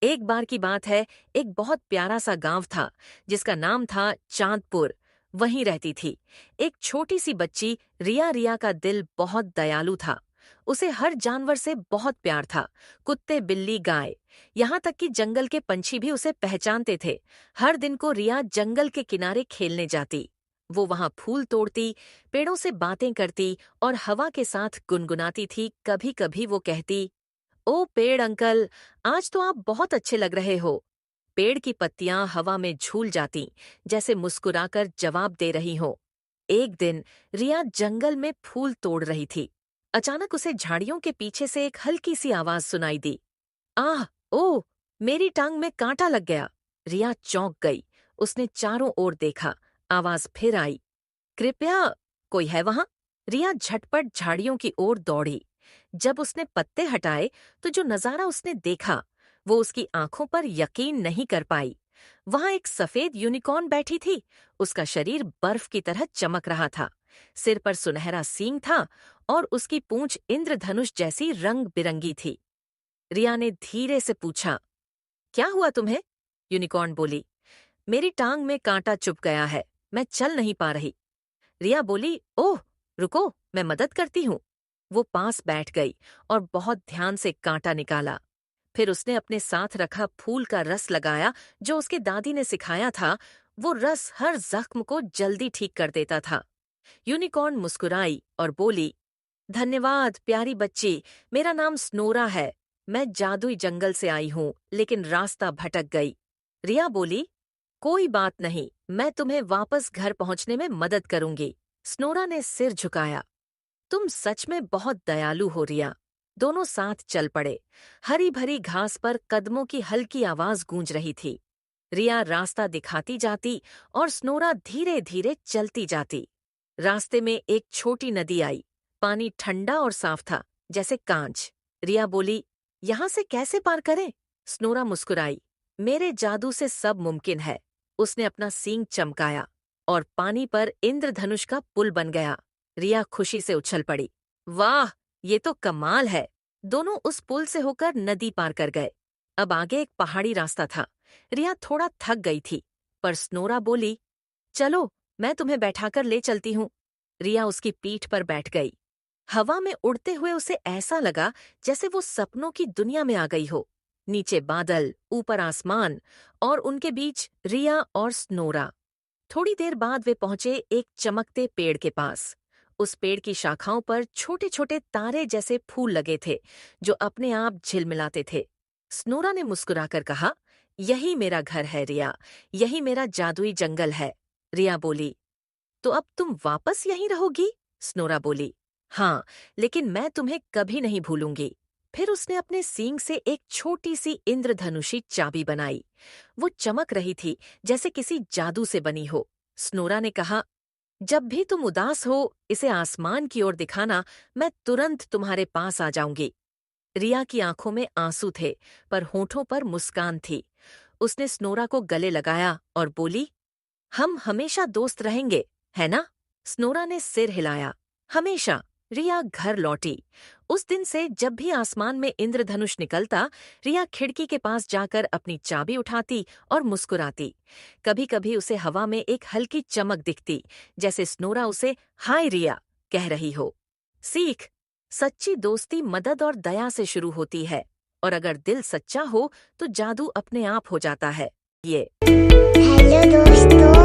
एक बार की बात है, एक बहुत प्यारा सा गांव था जिसका नाम था चांदपुर। वहीं रहती थी एक छोटी सी बच्ची रिया। रिया का दिल बहुत दयालु था। उसे हर जानवर से बहुत प्यार था। कुत्ते, बिल्ली, गाय, यहाँ तक कि जंगल के पंछी भी उसे पहचानते थे। हर दिन को रिया जंगल के किनारे खेलने जाती। वो वहां फूल तोड़ती, पेड़ों से बातें करती और हवा के साथ गुनगुनाती थी। कभी कभी वो कहती, ओ पेड़ अंकल, आज तो आप बहुत अच्छे लग रहे हो। पेड़ की पत्तियां हवा में झूल जाती, जैसे मुस्कुराकर जवाब दे रही हो। एक दिन रिया जंगल में फूल तोड़ रही थी। अचानक उसे झाड़ियों के पीछे से एक हल्की सी आवाज सुनाई दी। आह! ओह! मेरी टांग में कांटा लग गया। रिया चौंक गई। उसने चारों ओर देखा। आवाज फिर आई, कृपया, कोई है वहां? रिया झटपट झाड़ियों की ओर दौड़ी। जब उसने पत्ते हटाए तो जो नजारा उसने देखा, वो उसकी आंखों पर यकीन नहीं कर पाई। वहां एक सफेद यूनिकॉर्न बैठी थी। उसका शरीर बर्फ की तरह चमक रहा था। सिर पर सुनहरा सींग था और उसकी पूंछ इंद्रधनुष जैसी रंग बिरंगी थी। रिया ने धीरे से पूछा, क्या हुआ तुम्हें? यूनिकॉर्न बोली, मेरी टांग में कांटा चुभ गया है, मैं चल नहीं पा रही। रिया बोली, ओह, रुको, मैं मदद करती हूँ। वो पास बैठ गई और बहुत ध्यान से कांटा निकाला। फिर उसने अपने साथ रखा फूल का रस लगाया, जो उसके दादी ने सिखाया था। वो रस हर जख्म को जल्दी ठीक कर देता था। यूनिकॉर्न मुस्कुराई और बोली, धन्यवाद प्यारी बच्ची, मेरा नाम स्नोरा है। मैं जादुई जंगल से आई हूँ, लेकिन रास्ता भटक गई। रिया बोली, कोई बात नहीं, मैं तुम्हें वापस घर पहुंचने में मदद करूंगी। स्नोरा ने सिर झुकाया। तुम सच में बहुत दयालु हो रिया। दोनों साथ चल पड़े। हरी भरी घास पर कदमों की हल्की आवाज गूंज रही थी। रिया रास्ता दिखाती जाती और स्नोरा धीरे धीरे चलती जाती। रास्ते में एक छोटी नदी आई। पानी ठंडा और साफ था, जैसे कांच। रिया बोली, यहां से कैसे पार करें? स्नोरा मुस्कुराई, मेरे जादू से सब मुमकिन है। उसने अपना सींग चमकाया और पानी पर इंद्रधनुष का पुल बन गया। रिया खुशी से उछल पड़ी। वाह, ये तो कमाल है। दोनों उस पुल से होकर नदी पार कर गए। अब आगे एक पहाड़ी रास्ता था। रिया थोड़ा थक गई थी, पर स्नोरा बोली, चलो, मैं तुम्हें बैठाकर ले चलती हूँ। रिया उसकी पीठ पर बैठ गई। हवा में उड़ते हुए उसे ऐसा लगा जैसे वो सपनों की दुनिया में आ गई हो। नीचे बादल, ऊपर आसमान और उनके बीच रिया और स्नोरा। थोड़ी देर बाद वे पहुंचे एक चमकते पेड़ के पास। उस पेड़ की शाखाओं पर छोटे छोटे तारे जैसे फूल लगे थे, जो अपने आप झिलमिलाते थे। स्नोरा ने मुस्कुराकर कहा, यही मेरा घर है रिया, यही मेरा जादुई जंगल है। रिया बोली, तो अब तुम वापस यहीं रहोगी? स्नोरा बोली, हाँ, लेकिन मैं तुम्हें कभी नहीं भूलूंगी। फिर उसने अपने सींग से एक छोटी सी इंद्रधनुषी चाबी बनाई। वो चमक रही थी, जैसे किसी जादू से बनी हो। स्नोरा ने कहा, जब भी तुम उदास हो, इसे आसमान की ओर दिखाना, मैं तुरंत तुम्हारे पास आ जाऊंगी। रिया की आंखों में आंसू थे, पर होठों पर मुस्कान थी। उसने स्नोरा को गले लगाया और बोली, हम हमेशा दोस्त रहेंगे, है ना? स्नोरा ने सिर हिलाया। हमेशा। रिया घर लौटी। उस दिन से जब भी आसमान में इंद्रधनुष निकलता, रिया खिड़की के पास जाकर अपनी चाबी उठाती और मुस्कुराती। कभी-कभी उसे हवा में एक हल्की चमक दिखती, जैसे स्नोरा उसे हाय रिया कह रही हो। सीख, सच्ची दोस्ती मदद और दया से शुरू होती है, और अगर दिल सच्चा हो तो जादू अपने आप हो जाता है। ये हेलो दोस्तों।